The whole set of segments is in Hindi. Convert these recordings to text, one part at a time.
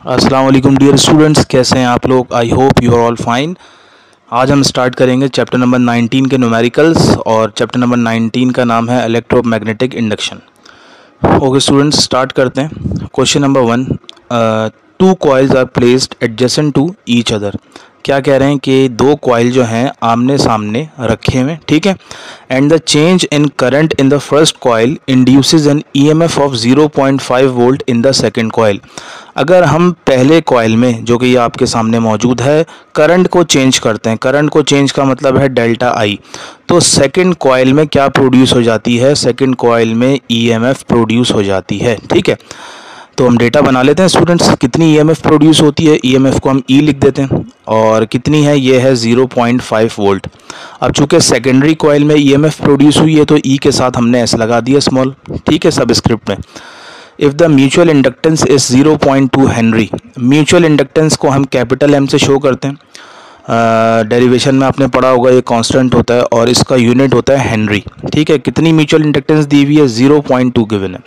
अस्सलाम वालेकुम डियर स्टूडेंट्स, कैसे हैं आप लोग। I hope you are all fine. आज हम स्टार्ट करेंगे चैप्टर नंबर 19 के न्यूमेरिकल्स और चैप्टर नंबर 19 का नाम है electromagnetic induction. Okay students, start करते हैं। Question number 1, two coils are placed adjacent to each other. क्या कह रहे हैं कि दो कॉइल जो हैं आमने सामने रखे हुए, ठीक है। And the change in current in the first coil induces an EMF of 0.5 volt in the second coil. अगर हम पहले कॉइल में, जो कि ये आपके सामने मौजूद है, करंट को चेंज करते हैं, करंट को चेंज का मतलब है डेल्टा आई, तो सेकंड कॉइल में क्या प्रोड्यूस हो जाती है, सेकंड कॉइल में ईएमएफ प्रोड्यूस हो जाती है, ठीक है। तो हम डेटा बना लेते हैं स्टूडेंट्स। कितनी ईएमएफ प्रोड्यूस होती है, ईएमएफ को हम ई लिख देते हैं और कितनी है, ये है 0.5 वोल्ट। अब चूंकि सेकेंडरी कॉइल में ईएमएफ प्रोड्यूस हुई है तो ई के साथ हमने एस लगा दिया स्मॉल, ठीक है, सबस्क्रिप्ट में। If the mutual inductance is 0.2 Henry, mutual inductance को हम कैपिटल एम से शो करते हैं। डेरिवेशन में आपने पढ़ा होगा ये कांस्टेंट होता है और इसका यूनिट होता है हेनरी, ठीक है। कितनी म्यूचुअल इंडक्टेंस दी हुई है, 0.2 गिवन है।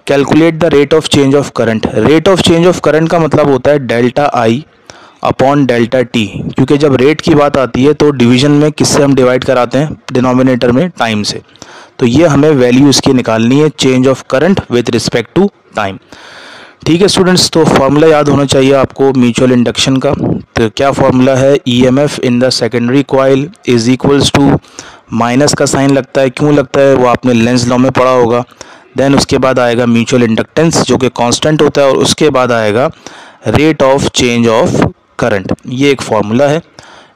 Calculate the rate of change of current. Rate of change of current का मतलब होता है delta I upon delta T, क्योंकि जब रेट की बात आती है तो डिवीजन में किससे हम डिवाइड कराते हैं, डिनोमिनेटर में टाइम से। तो ये हमें वैल्यू इसकी निकालनी है, change of current with respect to time, ठीक है स्टूडेंट्स। तो फॉर्मूला याद होना चाहिए आपको म्यूचुअल इंडक्शन का। तो क्या फॉर्मूला है, EMF in the secondary coil is equals to, minus का साइन लगता है, क्यों लगता है वो आपने लेंस लॉ में पढ़ा होगा। देन उसके बाद आएगा म्यूचुअल इंडक्टेंस जो कि कांस्टेंट होता है और उसके बाद आएगा rate of change of current. ये एक फॉर्मूला है,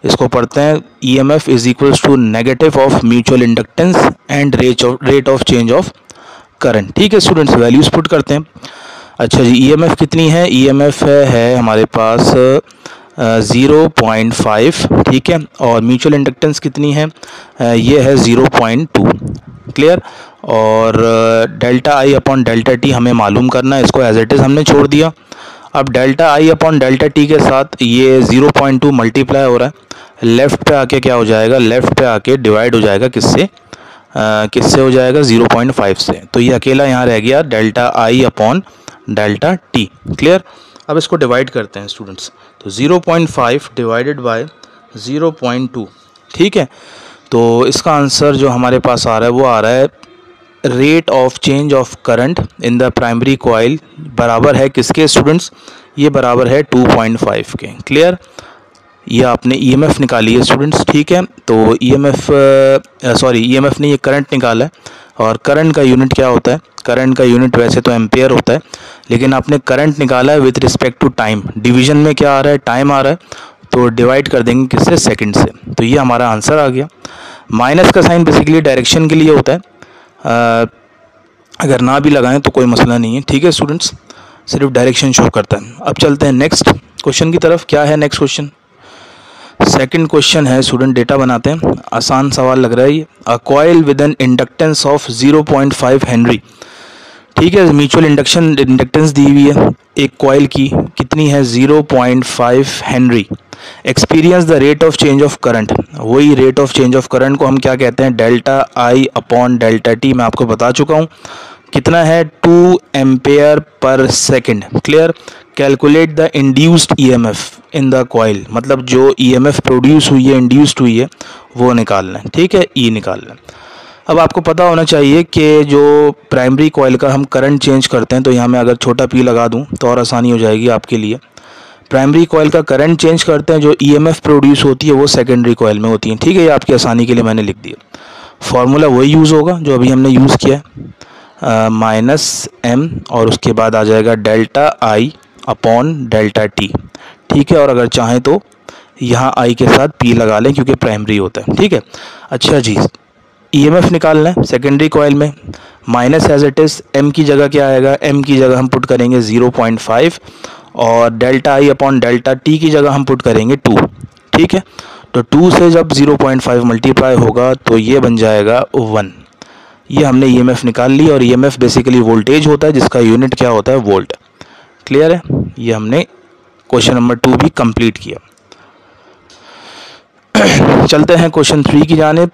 इसको पढ़ते हैं। EMF is equals to negative of mutual inductance and rate of change of current, ठीक है स्टूडेंट्स। वैल्यूज पुट करते हैं। अच्छा जी, ईएमएफ कितनी है, ईएमएफ है हमारे पास 0.5, ठीक है, और म्यूचुअल इंडक्टेंस कितनी है, ये है 0.2, क्लियर। और delta I upon delta T हमें मालूम करना है, इसको एज इट इज़ हमने छोड़ दिया। अब delta I upon delta T के साथ ये 0.2 मल्टीप्लाई हो रहा है, लेफ़्ट पे आके क्या हो जाएगा, लेफ़्ट पे आके डिवाइड हो जाएगा किससे, किससे हो जाएगा, 0.5 से। तो ये अकेला यहाँ रह गया delta I upon delta T, clear. अब इसको डिवाइड करते हैं स्टूडेंट्स। तो 0.5 डिवाइडेड बाय 0.2, ठीक है। तो इसका आंसर जो हमारे पास आ रहा है वो आ रहा है rate of change of current in the primary coil बराबर है किसके स्टूडेंट्स, ये बराबर है 2.5 के, क्लियर। ये आपने ईएमएफ निकाली है स्टूडेंट्स, ठीक है। तो ईएमएफ ईएमएफ ने ये करंट निकाला है और करंट का यूनिट क्या होता है, करंट का यूनिट वैसे तो एम्पेयर होता है, लेकिन आपने करंट निकाला है with respect to time. Division में क्या आ रहा है, टाइम आ रहा है, तो डिवाइड कर देंगे किससे, सेकंड से। तो ये हमारा आंसर आ गया। माइनस का साइन बेसिकली डायरेक्शन के लिए होता है, अगर ना भी लगाएं तो कोई मसला नहीं है, ठीक है स्टूडेंट्स, सिर्फ डायरेक्शन शो करता है। अब चलते हैं नेक्स्ट क्वेश्चन की तरफ। क्या है नेक्स्ट क्वेश्चन, सेकंड क्वेश्चन है स्टूडेंट, डेटा बनाते हैं। आसान सवाल लग रहा है ये। A coil with an inductance of 0.5 henry, ठीक है, म्यूचुअल इंडक्टेंस दी हुई है एक कॉइल की, कितनी है, 0.5 henry. Experience the rate of change of current, वही rate of change of current को हम क्या कहते हैं, delta I upon delta T. मैं आपको बता चुका हूँ कितना है, 2 ampere per second, clear. Calculate the induced EMF in the coil, मतलब जो ईएमएफ प्रोड्यूस हुई है, इंड्यूस्ड हुई है, वो निकालना है, ठीक है, ई निकालना है। अब आपको पता होना चाहिए कि जो प्राइमरी कॉइल का हम करंट चेंज करते हैं, तो यहाँ मैं अगर छोटा पी लगा दूँ तो और आसानी हो जाएगी आपके लिए। प्राइमरी कॉइल का करंट चेंज करते हैं, जो ईएमएफ प्रोड्यूस होती है वो सेकेंडरी कॉइल में होती है, ठीक है। ये आपकी आसानी के लिए मैंने लिख दिया। फार्मूला वही यूज़ होगा जो अभी हमने यूज़ किया है, माइनस एम और उसके बाद आ जाएगा delta I upon delta T, ठीक है। और अगर चाहें तो यहाँ आई के साथ पी लगा लें क्योंकि प्राइमरी होता है, ठीक है। अच्छा जी, ईएमएफ निकालना है सेकेंडरी कॉइल में, minus as it is, M की जगह क्या आएगा, एम की जगह हम पुट करेंगे 0.5 और delta I upon delta T की जगह हम पुट करेंगे 2, ठीक है। तो 2 से जब 0.5 मल्टीप्लाई होगा तो ये बन जाएगा 1। ये हमने ईएमएफ निकाल ली और ईएमएफ बेसिकली वोल्टेज होता है जिसका यूनिट क्या होता है, वोल्ट, क्लियर है। ये हमने क्वेश्चन नंबर 2 भी कंप्लीट किया। चलते हैं क्वेश्चन 3 की जानिब।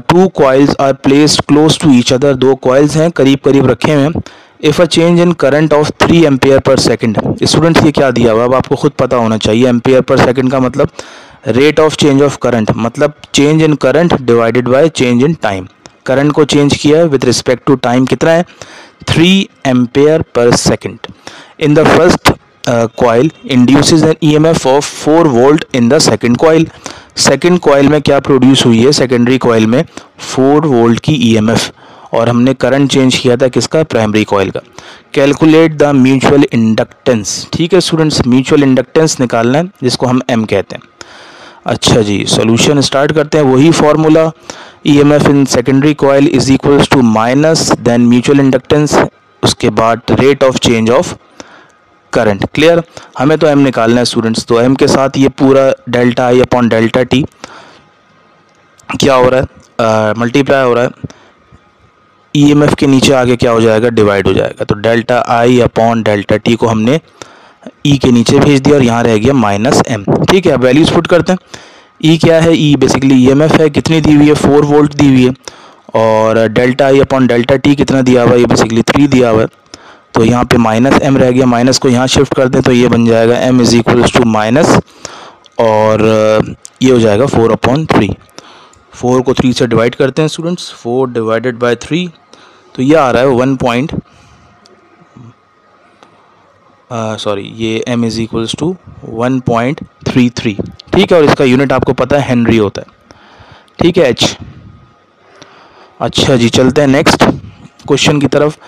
2 coils are placed close to each other, 2 coils हैं करीब करीब रखे हुए हैं if a change in current of 3 ampere per second. Students ये क्या दिया हुआ है अब आपको खुद पता होना चाहिए। एम्पियर पर सेकंड का मतलब rate of change of current, मतलब change in current divided by change in time. Current को चेंज किया है विद रिस्पेक्ट टू टाइम, कितना है 3 ampere per second. In the first coil induces an EMF of 4 volt in the second coil. Second coil में क्या प्रोड्यूस हुई है, सेकेंडरी कॉइल में 4 वोल्ट की ईएमएफ, और हमने करंट चेंज किया था किसका, प्राइमरी कॉइल का। Calculate the mutual inductance. ठीक है स्टूडेंट्स, म्यूचुअल इंडक्टेंस निकालना है जिसको हम एम कहते हैं। अच्छा जी, सॉल्यूशन स्टार्ट करते हैं। वही formula, EMF in secondary coil is equals to minus then mutual inductance, उसके बाद rate of change of current. Clear, हमें तो एम निकालना है स्टूडेंट्स। तो एम के साथ ये पूरा delta I upon delta T क्या हो रहा है, मल्टीप्लाई हो रहा है। ईएमएफ के नीचे आगे क्या हो जाएगा, डिवाइड हो जाएगा। तो delta I upon delta T को हमने ई के नीचे भेज दिया और यहाँ रह गया माइनस एम। ठीक है, अब वैल्यूज पुट करते हैं। ई क्या है, ई बेसिकली ईएमएफ है, कितनी दी हुई है 4 वोल्ट दी हुई है, और delta I upon delta T कितना दिया हुआ है, ये बेसिकली 3 दिया हुआ है। तो यहाँ पे माइनस एम रह गया, माइनस को यहाँ शिफ्ट कर दें तो ये बन जाएगा M is equals to minus, और ये हो जाएगा 4/3। 4 को 3 से डिवाइड करते हैं स्टूडेंट्स, 4 डिवाइडेड बाय 3, तो ये आ रहा है 1 पॉइंट ये m इज इक्वल्स टू 1.33। ठीक है, और इसका यूनिट आपको पता है हेनरी होता है। ठीक है h। अच्छा जी, चलते हैं नेक्स्ट क्वेश्चन की तरफ।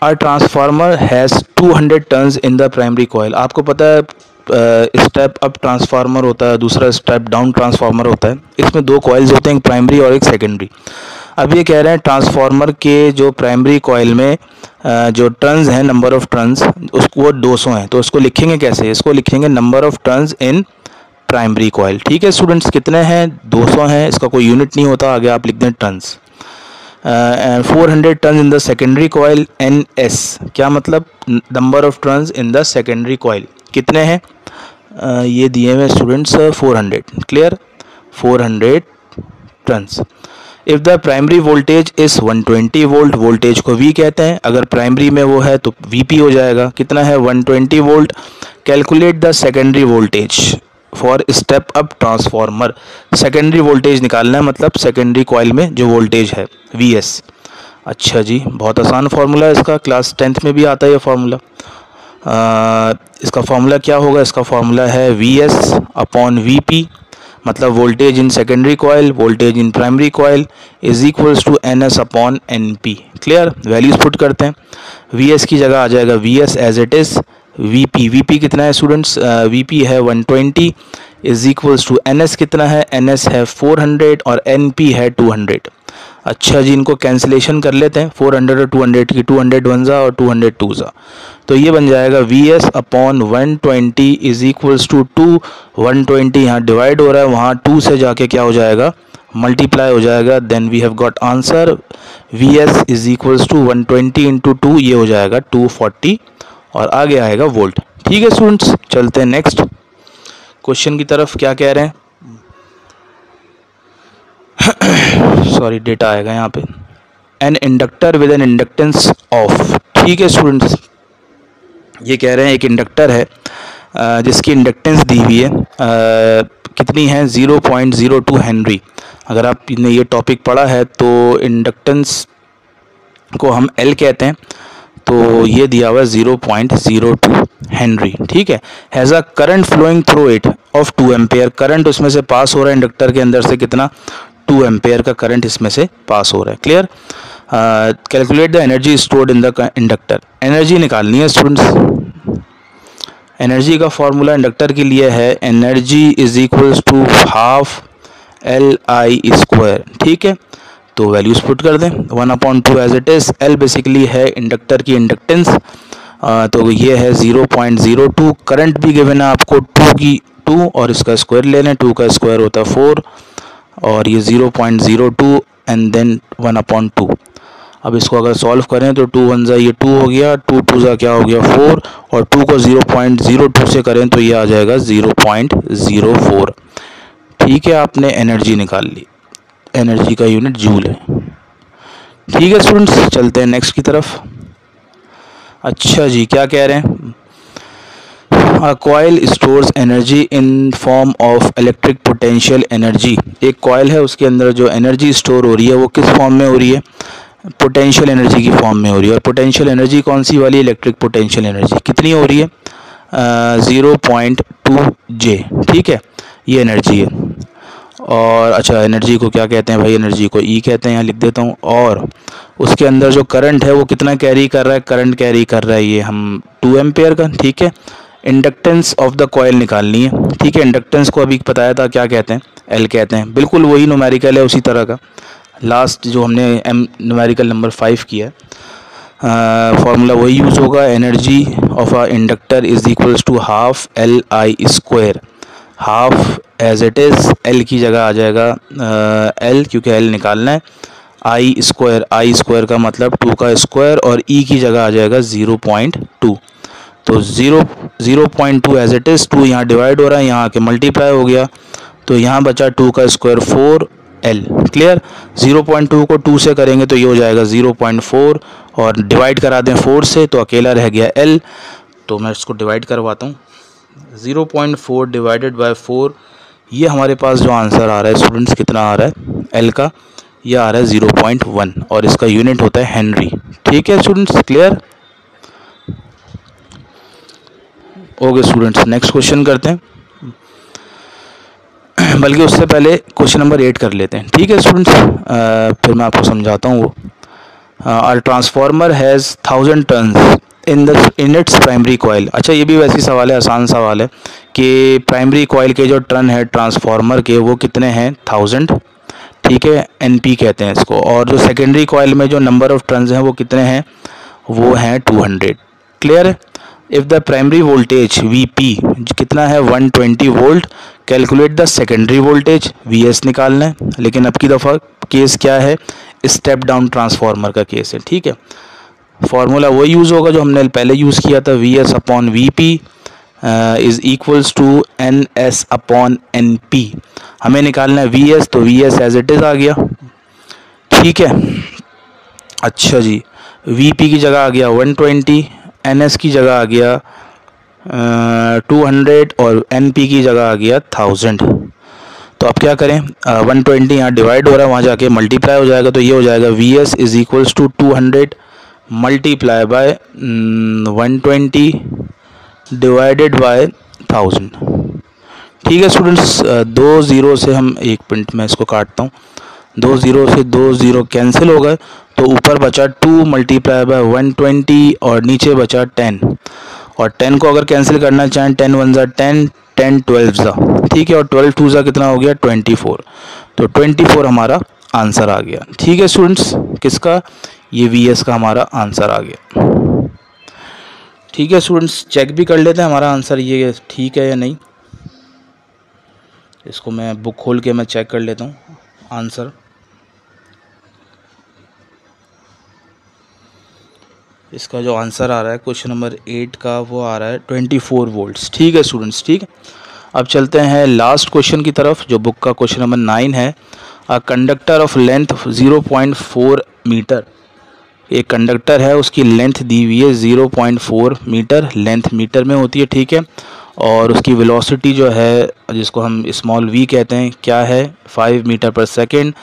A transformer has 200 turns in the primary coil. आपको पता है स्टेप अप ट्रांसफार्मर होता है, दूसरा स्टेप डाउन ट्रांसफार्मर होता है। इसमें 2 कॉइल्स होते हैं, एक प्राइमरी और एक सेकेंडरी। अब ये कह रहे हैं ट्रांसफार्मर के जो प्राइमरी कॉइल में जो टर्न्स हैं, नंबर ऑफ टर्न्स, उसको 200 हैं। तो उसको लिखेंगे कैसे, इसको लिखेंगे number of turns in primary coil. ठीक है स्टूडेंट्स, कितने हैं 200 हैं, इसका कोई यूनिट नहीं होता, आगे आप लिख दें turns. 400 turns in the secondary coil, N S क्या मतलब, number of turns in the secondary coil कितने हैं, ये दिए हुए students 400। Clear, 400 turns. If the primary voltage is 120 volt, voltage को V कहते हैं, अगर प्राइमरी में वो है तो VP हो जाएगा। कितना है 120 volt. Calculate the secondary voltage for step up transformer. Secondary voltage निकालना है, मतलब सेकेंडरी कॉइल में जो वोल्टेज है VS। अच्छा जी, बहुत आसान फार्मूला है इसका, क्लास 10th में भी आता है ये फार्मूला। इसका फार्मूला क्या होगा, इसका फार्मूला है VS अपॉन VP, मतलब voltage in secondary coil, voltage in primary coil is equals to NS upon NP। Clear, values put करते हैं। VS की जगह आ जाएगा VS as it is, VP कितना है स्टूडेंट्स, VP है 120 इज इक्वल्स टू NS कितना है, NS है 400 और NP है 200। अच्छा जी, इनको कैंसिलेशन कर लेते हैं, 400 और 200 की 200 1 और 200 2 जा, तो ये बन जाएगा VS upon 120 is equals to 2। 120 यहाँ डिवाइड हो रहा है, वहाँ 2 से जाके क्या हो जाएगा, मल्टीप्लाई हो जाएगा। Then we have got answer VS is equals to 120 into 2, ये हो जाएगा 240, और आगे आएगा वोल्ट। ठीक है स्टूडेंट्स, चलते हैं नेक्स्ट क्वेश्चन की तरफ। क्या कह रहे हैं, सॉरी डेटा आएगा यहाँ पे, an inductor with an inductance of. ठीक है स्टूडेंट्स, ये कह रहे हैं एक इंडक्टर है जिसकी इंडक्टेंस दी हुई है, कितनी है 0.02 हेनरी। अगर आपने ये टॉपिक पढ़ा है तो इंडक्टेंस को हम L कहते हैं, तो ये दिया हुआ है 0.02 हेनरी। ठीक है, has a current flowing through it of 2 ampere. Current उसमें से पास हो रहा है इंडक्टर के अंदर से, कितना 2 एम्पेयर का करंट इसमें से पास हो रहा है। Clear, calculate the energy stored in the inductor. Energy निकालनी है स्टूडेंट्स। एनर्जी का फॉर्मूला इंडक्टर के लिए है energy is equals to half LI²। ठीक है, तो वैल्यूज पुट कर दें, 1/2 as it is. L basically है इंडक्टर की इंडक्टेंस, तो ये है 0.02। करंट भी गिवन है आपको 2 और इसका स्क्वायर ले लें, 2 का स्क्वायर होता है 4, और ये 0.02 एंड देन 1/2। अब इसको अगर सॉल्व करें तो 2 1 ये 2 हो गया, 2 2 क्या हो गया 4, और 2 को 0.02 से करें तो ये आ जाएगा 0.04। ठीक है, आपने एनर्जी निकाल ली, एनर्जी का यूनिट जूल है। ठीक है स्टूडेंट्स, चलते हैं नेक्स्ट की तरफ। अच्छा जी, क्या कह रहे हैं? A coil stores energy in form of electric potential energy। एक कॉयल है, उसके अंदर जो एनर्जी स्टोर हो रही है वो किस फॉर्म में हो रही है? पोटेंशियल एनर्जी की फॉर्म में हो रही है। और पोटेंशियल एनर्जी कौन सी वाली? Electric potential energy. कितनी हो रही है? 0.2 J। ठीक है, ये एनर्जी है। और अच्छा, एनर्जी को क्या कहते हैं भाई? एनर्जी को E कहते हैं, यहाँ लिख देता हूँ। और उसके अंदर जो करंट है वो कितना कैरी कर रहा है? करंट कैरी कर रहा है ये हम 2 एम्पेयर का। ठीक है, इंडक्टेंस ऑफ द कॉयल निकालनी है। ठीक है, इंडक्टेंस को अभी बताया था, क्या कहते हैं? L कहते हैं। बिल्कुल वही न्यूमेरिकल है, उसी तरह का लास्ट जो हमने न्यूमेरिकल नंबर 5 किया है। फार्मूला वही यूज़ होगा। Energy of a inductor is equals to half LI²। Half as it is, L की जगह आ जाएगा L, क्योंकि L निकालना है। I² का मतलब 2 का स्क्वायर, और E की जगह आ जाएगा 0.2। तो 0.2 एज इट इज़, 2 यहाँ डिवाइड हो रहा है, यहाँ आके मल्टीप्लाई हो गया, तो यहाँ बचा 2 का स्क्वायर 4L। क्लियर? 0.2 को 2 से करेंगे तो ये हो जाएगा 0.4, और डिवाइड करा दें 4 से तो अकेला रह गया L। तो मैं इसको डिवाइड करवाता हूँ। 0.4 डिवाइडेड बाय 4, ये हमारे पास जो आंसर आ रहा है स्टूडेंट्स, कितना आ रहा है L का? ये आ रहा है 0.1, और इसका यूनिट होता है हेनरी। ठीक है students, clear? Okay students, next question करते हैं। बल्कि उससे पहले क्वेश्चन नंबर 8 कर लेते हैं। ठीक है स्टूडेंट्स, फिर मैं आपको समझाता हूँ वो। A transformer has 1000 turns in its primary coil. अच्छा, ये भी वैसे ही सवाल है, आसान सवाल है कि प्राइमरी कॉइल के जो टर्न है ट्रांसफार्मर के वो कितने हैं? 1000। ठीक है, NP कहते हैं इसको। और जो सेकेंडरी कॉइल में जो नंबर ऑफ टर्न्स हैं वो कितने हैं? वो हैं 200। क्लियर है? If the primary voltage VP कितना है? 120 volt. Calculate the secondary voltage VS निकालना है। लेकिन अब की दफ़ा केस क्या है? स्टेप डाउन ट्रांसफार्मर का केस है। ठीक है, फार्मूला वही यूज़ होगा जो हमने पहले यूज़ किया था। VS upon VP is equals to NS upon NP। हमें निकालना है VS, तो VS एज इट इज़ आ गया। ठीक है, अच्छा जी, VP की जगह आ गया 120, NS की जगह आ गया 200, और NP की जगह आ गया 1000। तो अब क्या करें? 120 यहाँ डिवाइड हो रहा है, वहाँ जाके मल्टीप्लाई हो जाएगा, तो ये हो जाएगा VS is equals to 200 multiply by 120 divided by 1000। ठीक है स्टूडेंट्स, 2 0 से हम, 1 मिनट में इसको काटता हूँ। 2 0 से 2 0 कैंसिल हो गए, तो ऊपर बचा 2 मल्टीप्लाई बाय 120, और नीचे बचा 10। और 10 को अगर कैंसिल करना चाहें, 10 1 ज़ा 10, 10 12 ज़ा। ठीक है, और 12 2 ज़ा कितना हो गया? 24। तो 24 हमारा आंसर आ गया। ठीक है स्टूडेंट्स, किसका? ये VS का हमारा आंसर आ गया। ठीक है स्टूडेंट्स, चेक भी कर लेते हैं हमारा आंसर ये ठीक है या नहीं। इसको मैं बुक खोल के मैं चेक कर लेता हूँ आंसर। इसका जो आंसर आ रहा है क्वेश्चन नंबर 8 का, वो आ रहा है 24 वोल्ट्स। ठीक है स्टूडेंट्स, ठीक है। अब चलते हैं लास्ट क्वेश्चन की तरफ, जो बुक का क्वेश्चन नंबर 9 है। A conductor of length 0.4 metre. एक कंडक्टर है, उसकी लेंथ दी हुई है 0.4 मीटर, लेंथ मीटर में होती है। ठीक है, और उसकी वेलोसिटी जो है, जिसको हम स्मॉल v कहते हैं, क्या है? 5 metre per second,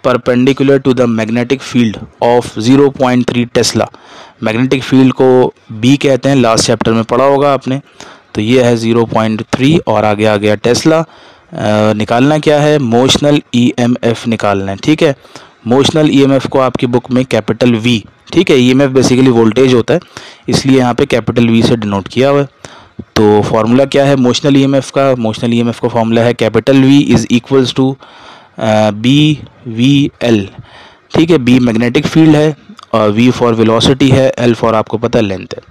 perpendicular to the magnetic field of 0.3 tesla. Magnetic field को B कहते हैं, लास्ट चैप्टर में पढ़ा होगा आपने। तो ये है 0.3, और आगे आ गया टेस्ला। निकालना क्या है? मोशनल EMF निकालना है। ठीक है, मोशनल EMF को आपकी बुक में कैपिटल V, ठीक है, EMF बेसिकली वोल्टेज होता है, इसलिए यहाँ पे कैपिटल V से डिनोट किया हुआ है। तो फार्मूला क्या है मोशनल EMF का? मोशनल EMF का फार्मूला है capital V is equals to BVL। ठीक है, B मैग्नेटिक फील्ड है, और V फॉर वेलोसिटी है, L फॉर आपको पता है लेंथ है।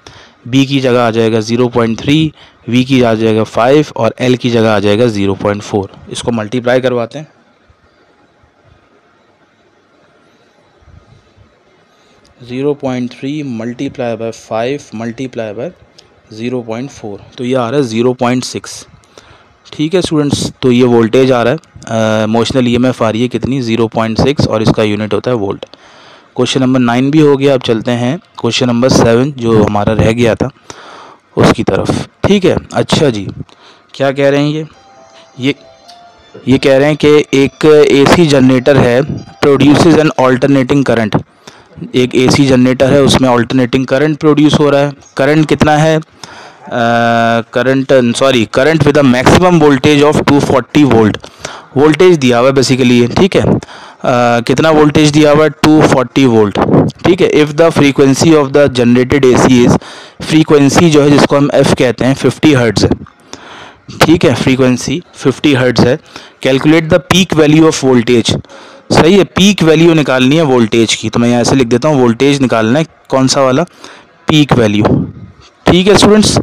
B की जगह आ जाएगा 0.3, V की आ जाएगा 5, और L की जगह आ जाएगा 0.4। इसको मल्टीप्लाई करवाते हैं। 0.3 मल्टीप्लाई बाय 5 मल्टीप्लाई बाय 0.4, तो ये आ रहा है 0.6। ठीक है स्टूडेंट्स, तो ये वोल्टेज आ रहा है, मोशनल EMF आ रही है कितनी? 0.6, और इसका यूनिट होता है वोल्ट। क्वेश्चन नंबर 9 भी हो गया। अब चलते हैं क्वेश्चन नंबर 7 जो हमारा रह गया था उसकी तरफ। ठीक है, अच्छा जी, क्या कह रहे हैं ये कह रहे हैं कि एक एसी जनरेटर है, प्रोड्यूसेस एन ऑल्टरनेटिंग करंट। एक एसी जनरेटर है, उसमें ऑल्टरनेटिंग करंट प्रोड्यूस हो रहा है। करंट कितना है? Current with a maximum voltage of 240 volt. Voltage दिया हुआ है बेसिकली ये, ठीक है। कितना वोल्टेज दिया हुआ है? 240 वोल्ट, ठीक है। If the frequency of the generated AC is, frequency जो है जिसको हम एफ कहते हैं 50 हर्ट्ज़ है, ठीक है। फ्रीक्वेंसी 50 हर्ट्ज़ है। Calculate the peak value of voltage. सही है, पीक वैल्यू निकालनी है वोल्टेज की, तो मैं यहाँ से लिख देता हूँ वोल्टेज निकालना है, कौन सा वाला? पीक वैल्यू, ठीक है स्टूडेंट्स।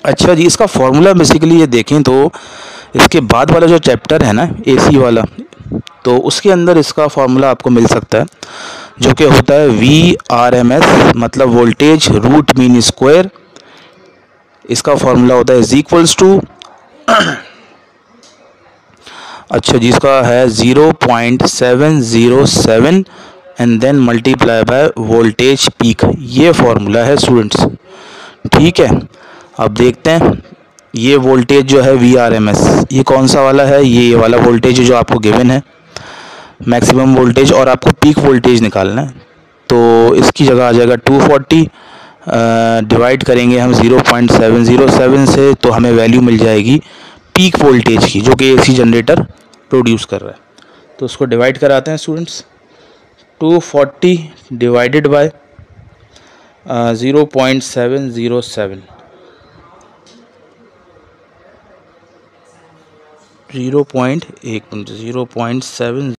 अच्छा जी, इसका फॉर्मूला बेसिकली ये देखें तो इसके बाद वाला जो चैप्टर है ना एसी वाला, तो उसके अंदर इसका फॉर्मूला आपको मिल सकता है, जो कि होता है VRMS, मतलब वोल्टेज रूट मीन स्क्वायर। इसका फॉर्मूला होता है इज इक्वल्स टू अच्छा जी, इसका है 0.707 and then multiply by voltage peak. ये फॉर्मूला है स्टूडेंट्स, ठीक है। अब देखते हैं ये वोल्टेज जो है VRMS, ये कौन सा वाला है? ये वाला वोल्टेज जो आपको गिवन है, मैक्सिमम वोल्टेज, और आपको पीक वोल्टेज निकालना है। तो इसकी जगह आ जाएगा 240, डिवाइड करेंगे हम 0.707 से, तो हमें वैल्यू मिल जाएगी पीक वोल्टेज की, जो कि एसी जनरेटर प्रोड्यूस कर रहा है। तो उसको डिवाइड कराते हैं स्टूडेंट्स। 240 divided by 0.707, 0.7